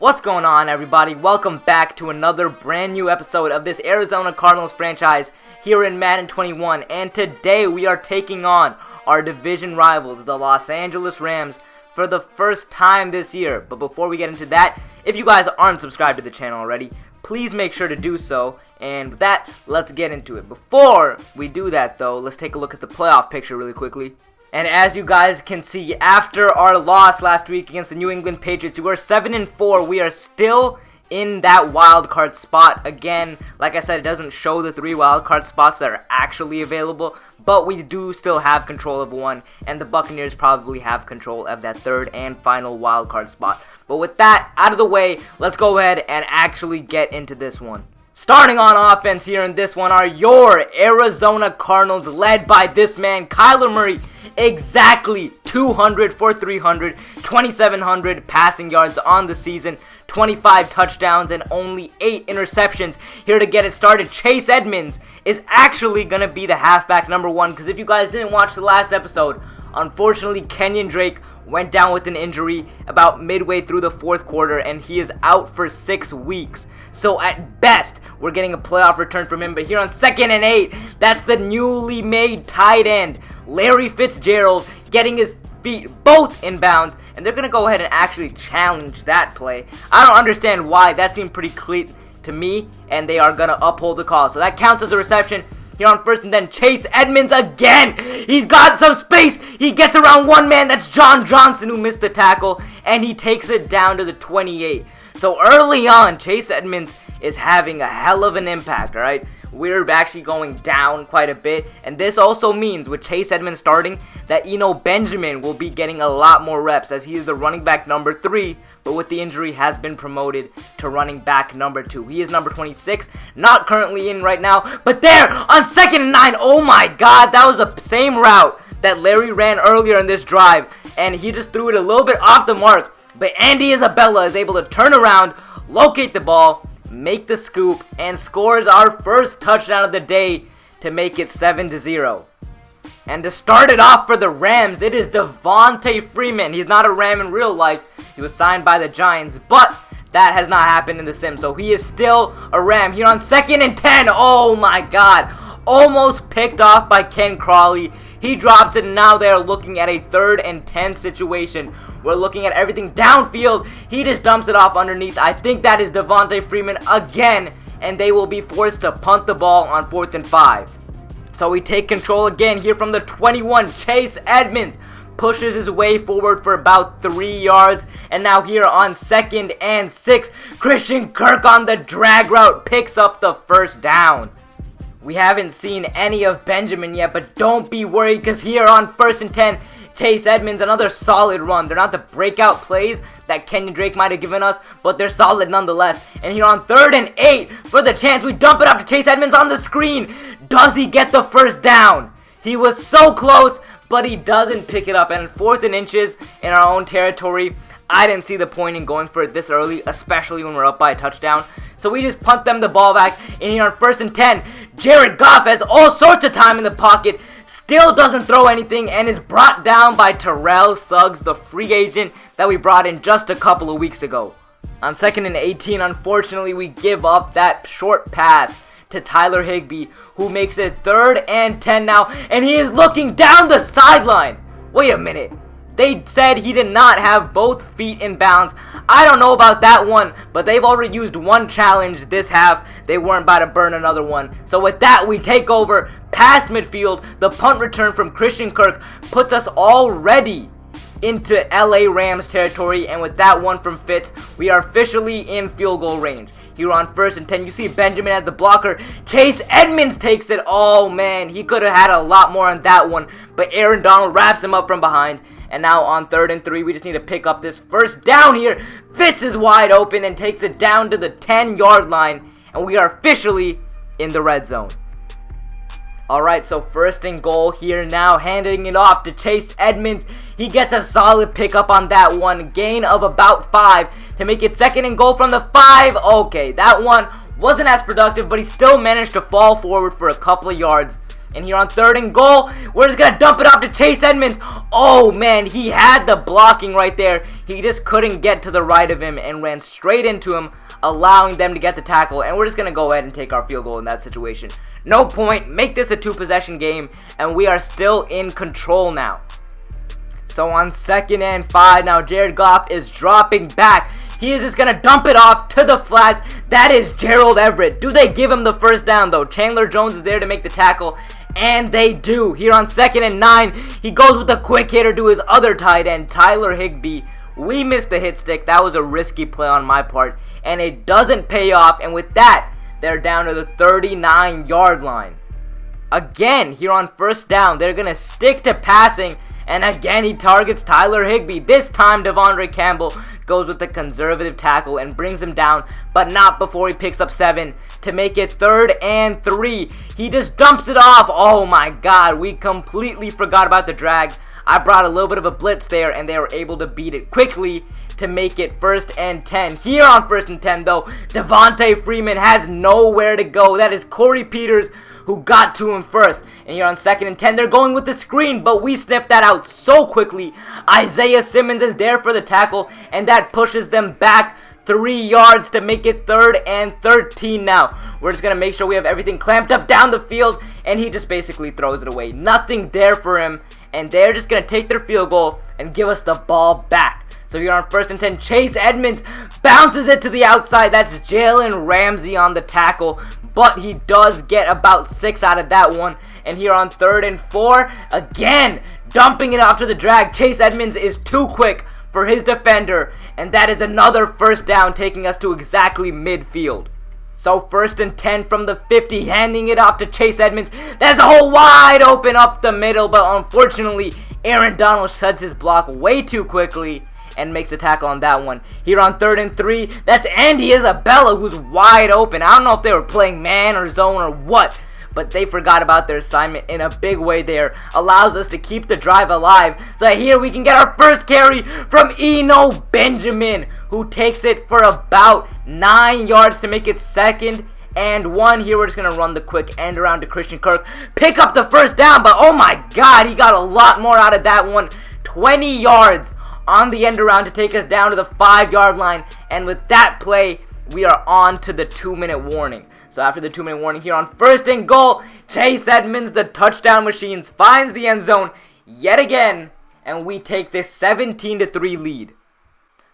What's going on, everybody? Welcome back to another brand new episode of this Arizona Cardinals franchise here in Madden 21, and today we are taking on our division rivals, the Los Angeles Rams, for the first time this year. But before we get into that, if you guys aren't subscribed to the channel already, please make sure to do so, and with that, let's get into it. Before we do that though, let's take a look at the playoff picture really quickly. And as you guys can see, after our loss last week against the New England Patriots, we were 7-4. We are still in that wild card spot. Again, like I said, it doesn't show the 3 wild card spots that are actually available, but we do still have control of one, and the Buccaneers probably have control of that 3rd and final wild card spot. But with that out of the way, let's go ahead and actually get into this one. Starting on offense here in this one are your Arizona Cardinals, led by this man, Kyler Murray. Exactly 200 for 300, 2,700 passing yards on the season, 25 touchdowns, and only 8 interceptions. Here to get it started, Chase Edmonds is actually going to be the halfback number 1, because if you guys didn't watch the last episode, unfortunately, Kenyon Drake went down with an injury about midway through the 4th quarter, and he is out for 6 weeks. So at best, we're getting a playoff return from him. But here on 2nd and 8, that's the newly made tight end, Larry Fitzgerald, getting his feet both in bounds, and they're going to go ahead and actually challenge that play. I don't understand why. That seemed pretty clear to me, and they are going to uphold the call. So that counts as a reception. Here on 1st and then, Chase Edmonds again. He's got some space. He gets around one man. That's John Johnson, who missed the tackle, and he takes it down to the 28. So early on, Chase Edmonds is having a hell of an impact, all right? We're actually going down quite a bit, and this also means with Chase Edmonds starting that Benjamin will be getting a lot more reps, as he is the running back number 3, but with the injury has been promoted to running back number 2. He is number 26, not currently in right now, but there on 2nd and 9, oh my god, that was the same route that Larry ran earlier in this drive, and he just threw it a little bit off the mark, but Andy Isabella is able to turn around, locate the ball, make the scoop, and scores our first touchdown of the day to make it 7-0. And to start it off for the Rams, it is Devontae Freeman. He's not a Ram in real life. He was signed by the Giants, but that has not happened in the sim, so he is still a Ram. Here on 2nd and 10, oh my god, almost picked off by Ken Crawley. He drops it, and now they're looking at a 3rd and 10 situation. We're looking at everything downfield. He just dumps it off underneath. I think that is Devontae Freeman again, and they will be forced to punt the ball on 4th and 5. So we take control again here from the 21. Chase Edmonds pushes his way forward for about 3 yards, and now here on 2nd and 6, Christian Kirk on the drag route picks up the first down. We haven't seen any of Benjamin yet, but don't be worried, because here on 1st and 10, Chase Edmonds, another solid run. They're not the breakout plays that Kenyon Drake might have given us, but they're solid nonetheless. And here on 3rd and 8, for the chance, we dump it up to Chase Edmonds on the screen. Does he get the first down? He was so close, but he doesn't pick it up. And 4th and inches in our own territory, I didn't see the point in going for it this early, especially when we're up by a touchdown. So we just punt them the ball back. And here on 1st and 10, Jared Goff has all sorts of time in the pocket, still doesn't throw anything, and is brought down by Terrell Suggs, the free agent that we brought in just a couple of weeks ago. On 2nd and 18, unfortunately, we give up that short pass to Tyler Higbee, who makes it 3rd and 10 now, and he is looking down the sideline. Wait a minute. They said he did not have both feet in bounds. I don't know about that one, but they've already used one challenge this half. They weren't about to burn another one. So with that, we take over past midfield. The punt return from Christian Kirk puts us already into LA Rams territory, and with that one from Fitz, we are officially in field goal range. Here on 1st and 10, you see Benjamin as the blocker. Chase Edmonds takes it. Oh man, he could have had a lot more on that one, but Aaron Donald wraps him up from behind. And now on 3rd and 3, we just need to pick up this first down here. Fitz is wide open and takes it down to the 10-yard line, and we are officially in the red zone. Alright, so 1st and goal here now, handing it off to Chase Edmonds. He gets a solid pickup on that one, gain of about 5 to make it 2nd and goal from the 5. Okay, that one wasn't as productive, but he still managed to fall forward for a couple of yards. And here on 3rd and goal, we're just going to dump it off to Chase Edmonds. Oh, man, he had the blocking right there. He just couldn't get to the right of him and ran straight into him, allowing them to get the tackle. And we're just going to go ahead and take our field goal in that situation. No point. Make this a 2-possession game, and we are still in control now. So on 2nd and 5, now Jared Goff is dropping back. He is just going to dump it off to the flats. That is Gerald Everett. Do they give him the first down, though? Chandler Jones is there to make the tackle, and they do. Here on 2nd and 9, he goes with a quick hitter to his other tight end, Tyler Higbee. We missed the hit stick. That was a risky play on my part, and it doesn't pay off. And with that, they're down to the 39-yard line. Again, here on 1st down, they're going to stick to passing. And again, he targets Tyler Higbee. This time, Devondre Campbell goes with the conservative tackle and brings him down, but not before he picks up 7 to make it 3rd and 3. He just dumps it off. Oh my God, we completely forgot about the drag. I brought a little bit of a blitz there, and they were able to beat it quickly to make it 1st and 10. Here on 1st and 10, though, Devontae Freeman has nowhere to go. That is Corey Peters who got to him first. And here on 2nd and 10, they're going with the screen, but we sniffed that out so quickly. Isaiah Simmons is there for the tackle, and that pushes them back 3 yards to make it 3rd and 13 now. We're just going to make sure we have everything clamped up down the field, and he just basically throws it away. Nothing there for him, and they're just going to take their field goal and give us the ball back. So here on 1st and 10, Chase Edmonds bounces it to the outside. That's Jalen Ramsey on the tackle, but he does get about 6 out of that one. And here on 3rd and 4, again, dumping it off to the drag. Chase Edmonds is too quick for his defender, and that is another 1st down, taking us to exactly midfield. So 1st and 10 from the 50, handing it off to Chase Edmonds. That's a hole wide open up the middle, but unfortunately, Aaron Donald shuts his block way too quickly and makes a tackle on that one. Here on 3rd and 3, that's Andy Isabella who's wide open. I don't know if they were playing man or zone or what, but they forgot about their assignment in a big way there. Allows us to keep the drive alive. So here we can get our first carry from Eno Benjamin, who takes it for about 9 yards to make it 2nd and 1. Here we're just going to run the quick end around to Christian Kirk. Pick up the 1st down, but oh my God, he got a lot more out of that one. 20 yards on the end around to take us down to the 5-yard line. And with that play, we are on to the 2-minute warning. So after the 2-minute warning here on 1st and goal, Chase Edmonds, the touchdown machines, finds the end zone yet again, and we take this 17-3 lead.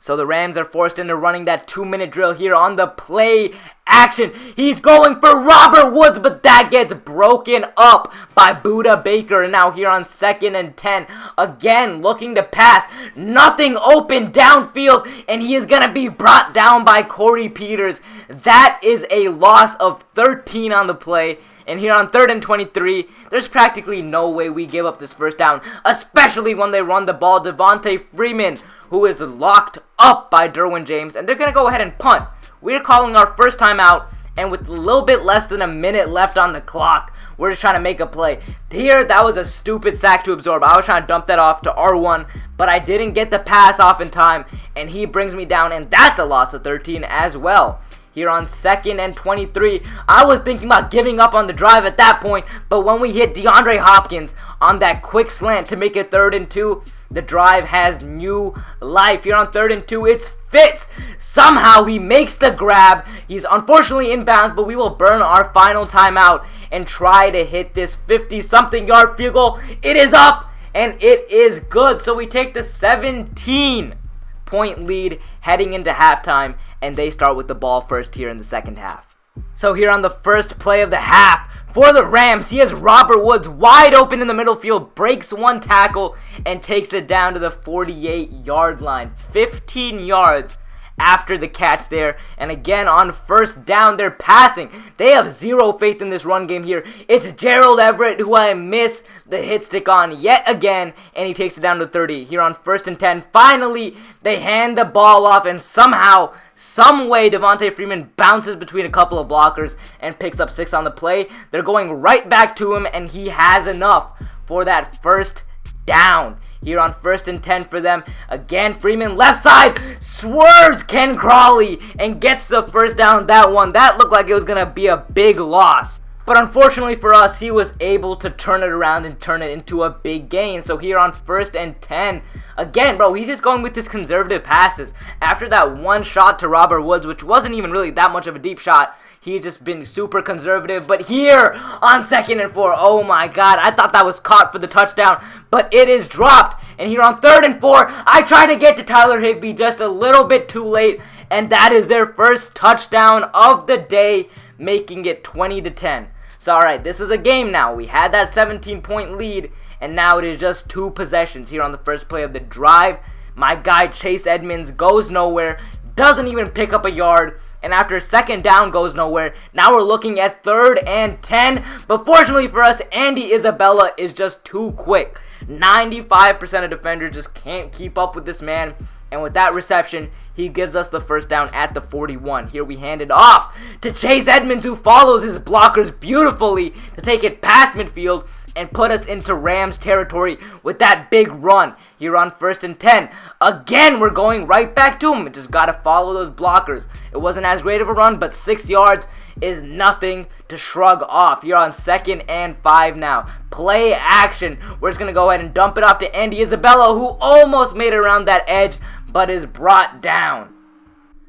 So the Rams are forced into running that 2-minute drill here on the play action. He's going for Robert Woods, but that gets broken up by Budda Baker. And now here on 2nd and 10, again looking to pass. Nothing open downfield, and he is going to be brought down by Corey Peters. That is a loss of 13 on the play. And here on 3rd and 23, there's practically no way we give up this 1st down, especially when they run the ball. Devontae Freeman, who is locked up by Derwin James, and they're going to go ahead and punt. We're calling our first time out, and with a little bit less than a minute left on the clock, we're just trying to make a play. Here, that was a stupid sack to absorb. I was trying to dump that off to R1, but I didn't get the pass off in time, and he brings me down, and that's a loss of 13 as well. Here on 2nd and 23, I was thinking about giving up on the drive at that point, but when we hit DeAndre Hopkins on that quick slant to make it 3rd and 2, the drive has new life. Here on 3rd and 2, it's Fitz. Somehow he makes the grab. He's unfortunately inbounds, but we will burn our final timeout and try to hit this 50-something yard field goal. It is up, and it is good. So we take the 17-point lead heading into halftime, and they start with the ball first here in the 2nd half. So here on the first play of the half, for the Rams, he has Robert Woods wide open in the middle field, breaks one tackle, and takes it down to the 48-yard line. 15 yards after the catch there. And again, on 1st down, they're passing. They have zero faith in this run game here. It's Gerald Everett, who I miss the hit stick on yet again, and he takes it down to 30. Here on 1st and 10, finally, they hand the ball off, and somehow, some way, Devontae Freeman bounces between a couple of blockers and picks up 6 on the play. They're going right back to him, and he has enough for that 1st down. Here on 1st and 10 for them. Again, Freeman left side swerves Ken Crawley and gets the 1st down on that one. That looked like it was going to be a big loss. But unfortunately for us, he was able to turn it around and turn it into a big gain. So here on 1st and 10, again, bro, he's just going with his conservative passes. After that one shot to Robert Woods, which wasn't even really that much of a deep shot, he just been super conservative. But here on 2nd and 4, oh my god, I thought that was caught for the touchdown, but it is dropped. And here on 3rd and 4, I try to get to Tyler Higbee just a little bit too late, and that is their first touchdown of the day, making it 20-10. So alright, this is a game now. We had that 17-point lead, and now it is just 2 possessions here on the first play of the drive. My guy Chase Edmonds goes nowhere, doesn't even pick up a yard, and after 2nd down goes nowhere. Now we're looking at 3rd and 10, but fortunately for us, Andy Isabella is just too quick. 95% of defenders just can't keep up with this man. And with that reception, he gives us the first down at the 41. Here we hand it off to Chase Edmonds, who follows his blockers beautifully to take it past midfield and put us into Rams territory with that big run. Here on 1st and 10. Again, we're going right back to him. We just got to follow those blockers. It wasn't as great of a run, but 6 yards is nothing to shrug off. Here on 2nd and 5 now. Play action. We're just going to go ahead and dump it off to Andy Isabella, who almost made it around that edge, but is brought down.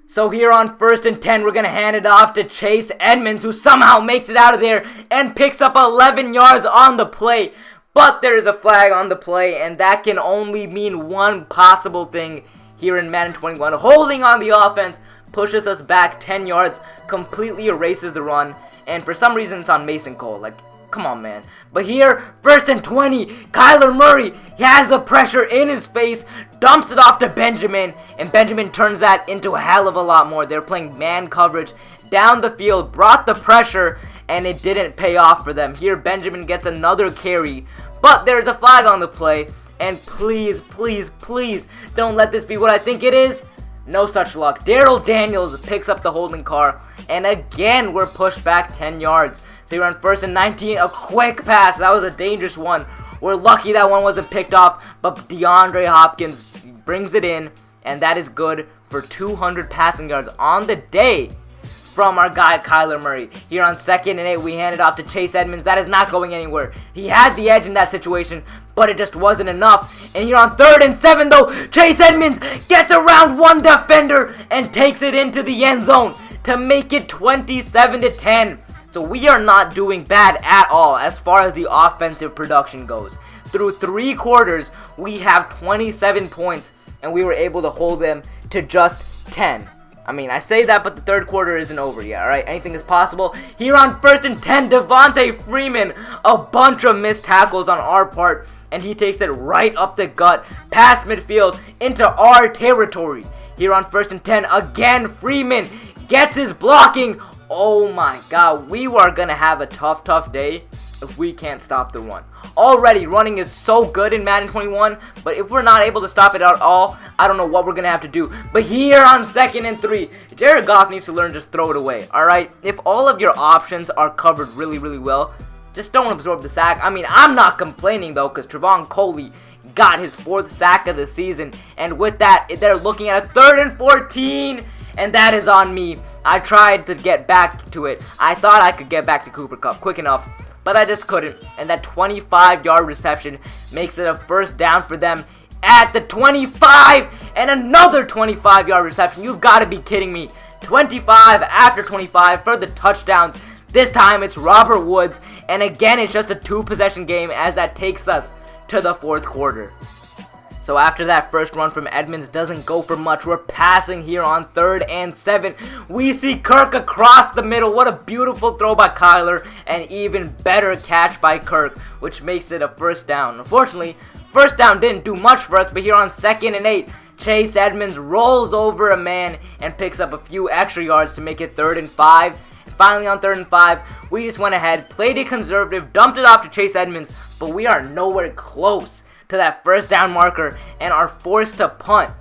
So here on 1st and 10, we're going to hand it off to Chase Edmonds, who somehow makes it out of there and picks up 11 yards on the play. But there is a flag on the play, and that can only mean one possible thing here in Madden 21. Holding on the offense pushes us back 10 yards, completely erases the run, and for some reason it's on Mason Cole. Like, come on, man. But here, 1st and 20, Kyler Murray, he has the pressure in his face, dumps it off to Benjamin, and Benjamin turns that into a hell of a lot more. They're playing man coverage down the field, brought the pressure, and it didn't pay off for them. Here, Benjamin gets another carry, but there's a flag on the play, and please, please, please, don't let this be what I think it is. No such luck. Daryl Daniels picks up the holding call, and again, we're pushed back 10 yards. So you're on 1st and 19, a quick pass. That was a dangerous one. We're lucky that one wasn't picked off, but DeAndre Hopkins brings it in, and that is good for 200 passing yards on the day from our guy Kyler Murray. Here on 2nd and 8, we hand it off to Chase Edmonds. That is not going anywhere. He had the edge in that situation, but it just wasn't enough. And here on 3rd and 7, though, Chase Edmonds gets around one defender and takes it into the end zone to make it 27-10. So we are not doing bad at all as far as the offensive production goes. Through 3 quarters, we have 27 points, and we were able to hold them to just 10. I mean, I say that, but the 3rd quarter isn't over yet, alright? Anything is possible. Here on 1st and 10, Devontae Freeman, a bunch of missed tackles on our part, and he takes it right up the gut, past midfield, into our territory. Here on 1st and 10, again, Freeman gets his blocking. Oh my god, we are going to have a tough day if we can't stop the run. Already, running is so good in Madden 21, but if we're not able to stop it at all, I don't know what we're going to have to do. But here on 2nd and 3, Jared Goff needs to learn to just throw it away, alright? If all of your options are covered really, really well, just don't absorb the sack. I mean, I'm not complaining, though, because Trevon Coley got his 4th sack of the season. And with that, they're looking at a 3rd and 14, and that is on me. I tried to get back to it. I thought I could get back to Cooper Kupp quick enough, but I just couldn't. And that 25-yard reception makes it a first down for them at the 25, and another 25-yard reception. You've got to be kidding me. 25 after 25 for the touchdowns. This time it's Robert Woods, and again it's just a 2-possession game as that takes us to the 4th quarter. So after that first run from Edmonds doesn't go for much, we're passing here on 3rd and 7. We see Kirk across the middle. What a beautiful throw by Kyler, and even better catch by Kirk, which makes it a first down. Unfortunately, first down didn't do much for us, but here on 2nd and 8, Chase Edmonds rolls over a man and picks up a few extra yards to make it 3rd and 5. And finally on 3rd and 5, we just went ahead, played it conservative, dumped it off to Chase Edmonds, but we are nowhere close to that first down marker and are forced to punt.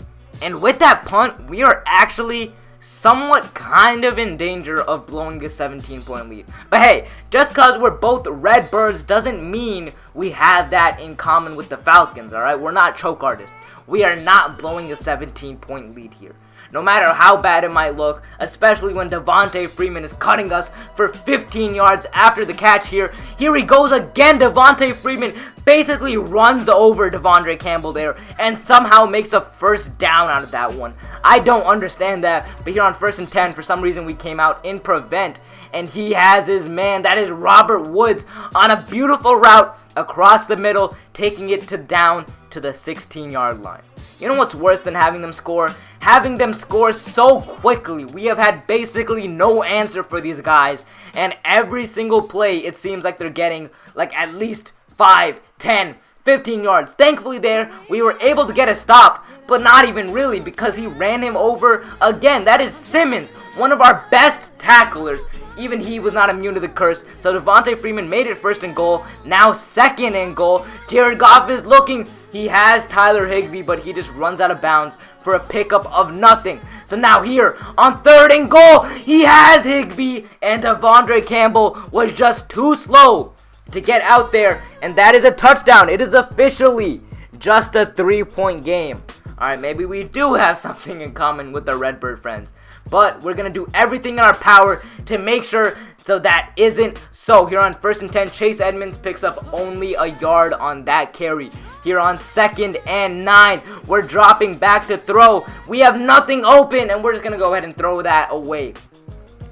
And with that punt, we are actually somewhat kind of in danger of blowing this 17-point lead. But hey, just because we're both Redbirds doesn't mean we have that in common with the Falcons, alright? We're not choke artists. We are not blowing a 17-point lead here. no matter how bad it might look, especially when Devontae Freeman is cutting us for 15 yards after the catch here. Here he goes again. Devontae Freeman basically runs over Devondre Campbell there and somehow makes a first down out of that one. I don't understand that, but here on 1st and 10, for some reason we came out in prevent, and he has his man, that is Robert Woods, on a beautiful route across the middle, taking it down to the 16-yard line. You know what's worse than having them score? Having them score so quickly. We have had basically no answer for these guys, and every single play it seems like they're getting like at least 5, 10, 15 yards. Thankfully there, we were able to get a stop, but not even really, because he ran him over again. That is Simmons, one of our best tacklers. Even he was not immune to the curse. So Devontae Freeman made it 1st and goal. Now 2nd and goal. Jared Goff is looking. He has Tyler Higbee, but he just runs out of bounds for a pickup of nothing. So now here on 3rd and goal, he has Higbee, and Devondre Campbell was just too slow to get out there, and that is a touchdown. It is officially just a 3-point game. Alright, maybe we do have something in common with the Redbird friends, but we're going to do everything in our power to make sure so that isn't so. Here on 1st and 10, Chase Edmonds picks up only a yard on that carry. Here on 2nd and 9, we're dropping back to throw. We have nothing open, and we're just going to go ahead and throw that away.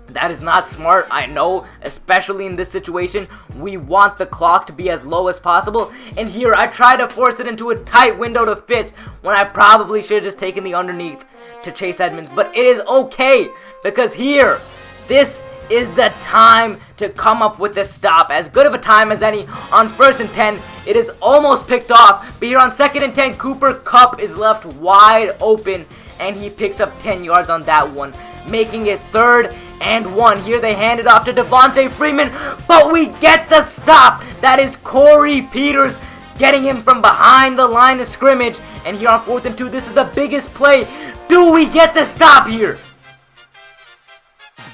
That is not smart, I know, especially in this situation. We want the clock to be as low as possible. And here, I try to force it into a tight window to Fitz when I probably should have just taken the underneath to Chase Edmonds. But it is okay, because here, this is the time to come up with a stop. As good of a time as any on 1st and 10. It is almost picked off. But here on 2nd and 10, Cooper Kupp is left wide open, and he picks up 10 yards on that one, making it 3rd and 1. Here they hand it off to Devontae Freeman, but we get the stop. That is Corey Peters getting him from behind the line of scrimmage. And here on 4th and 2, this is the biggest play. Do we get the stop here?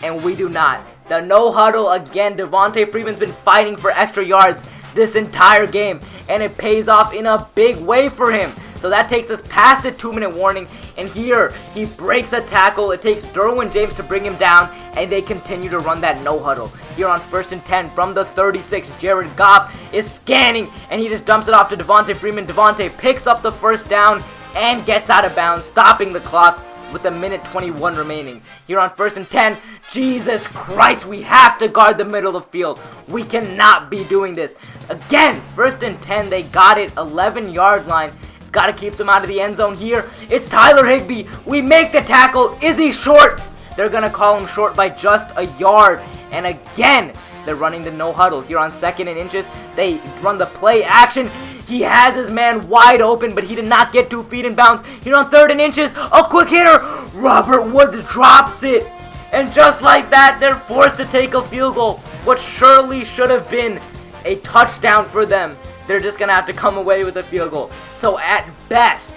And we do not. The no huddle again. Devontae Freeman's been fighting for extra yards this entire game, and it pays off in a big way for him. So that takes us past the 2-minute warning, and here he breaks a tackle. It takes Derwin James to bring him down, and they continue to run that no huddle. Here on 1st and 10 from the 36, Jared Goff is scanning, and he just dumps it off to Devontae Freeman. Devontae picks up the first down and gets out of bounds, stopping the clock with a minute 21 remaining. Here on 1st and 10, Jesus Christ, we have to guard the middle of the field. We cannot be doing this. Again, 1st and 10, they got it, 11-yard line. Got to keep them out of the end zone here. It's Tyler Higbee. We make the tackle. Is he short? They're going to call him short by just a yard. And again, they're running the no huddle. Here on 2nd and inches, they run the play action. He has his man wide open, but he did not get 2 feet in bounds. Here on 3rd and inches, a quick hitter. Robert Woods drops it. And just like that, they're forced to take a field goal. What surely should have been a touchdown for them. They're just going to have to come away with a field goal. So at best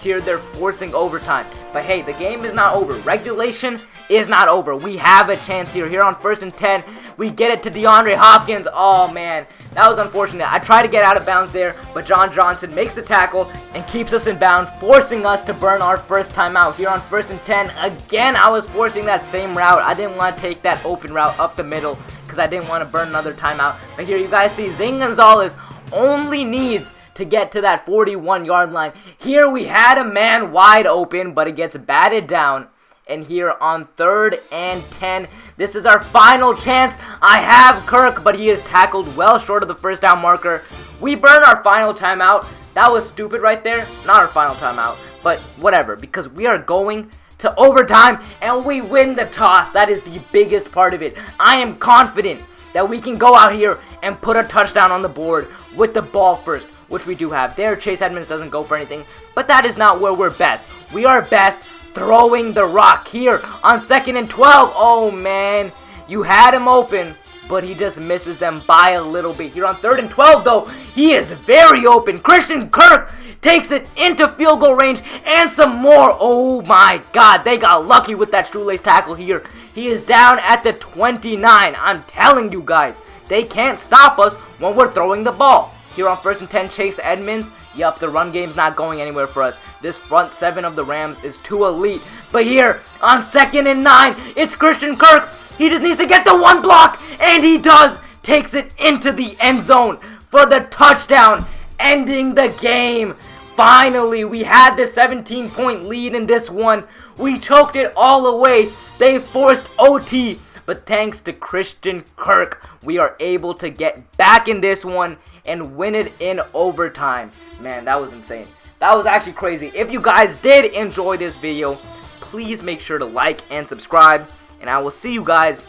here, they're forcing overtime. But hey, the game is not over. Regulation is not over. We have a chance here. Here on 1st and 10, we get it to DeAndre Hopkins. Oh, man, that was unfortunate. I tried to get out of bounds there, but John Johnson makes the tackle and keeps us in bounds, forcing us to burn our first timeout. Here on 1st and 10, again, I was forcing that same route. I didn't want to take that open route up the middle because I didn't want to burn another timeout. But here you guys see Zane Gonzalez only needs to get to that 41-yard line. Here we had a man wide open, but it gets batted down. And here on 3rd and 10, this is our final chance. I have Kirk, but he is tackled well short of the first down marker. We burn our final timeout. That was stupid right there. Not our final timeout, but whatever, because we are going to overtime and we win the toss. That is the biggest part of it. I am confident that we can go out here and put a touchdown on the board with the ball first, which we do have. There, Chase Edmonds doesn't go for anything, but that is not where we're best. We are best throwing the rock. Here on 2nd and 12. Oh, man. You had him open, but he just misses them by a little bit. Here on 3rd and 12, though, he is very open. Christian Kirk takes it into field goal range and some more. Oh, my God. They got lucky with that shoelace tackle here. He is down at the 29. I'm telling you guys, they can't stop us when we're throwing the ball. Here on 1st and 10, Chase Edmonds, Yup, the run game's not going anywhere for us. This front 7 of the Rams is too elite. But here, on 2nd and 9, it's Christian Kirk. He just needs to get the one block, and he does. Takes it into the end zone for the touchdown, ending the game. Finally, we had the 17-point lead in this one. We choked it all away. They forced OT. But thanks to Christian Kirk, we are able to get back in this one and win it in overtime. Man, that was insane. That was actually crazy. If you guys did enjoy this video, please make sure to like and subscribe. And I will see you guys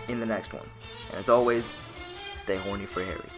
in the next one. And as always, stay horny for Harry.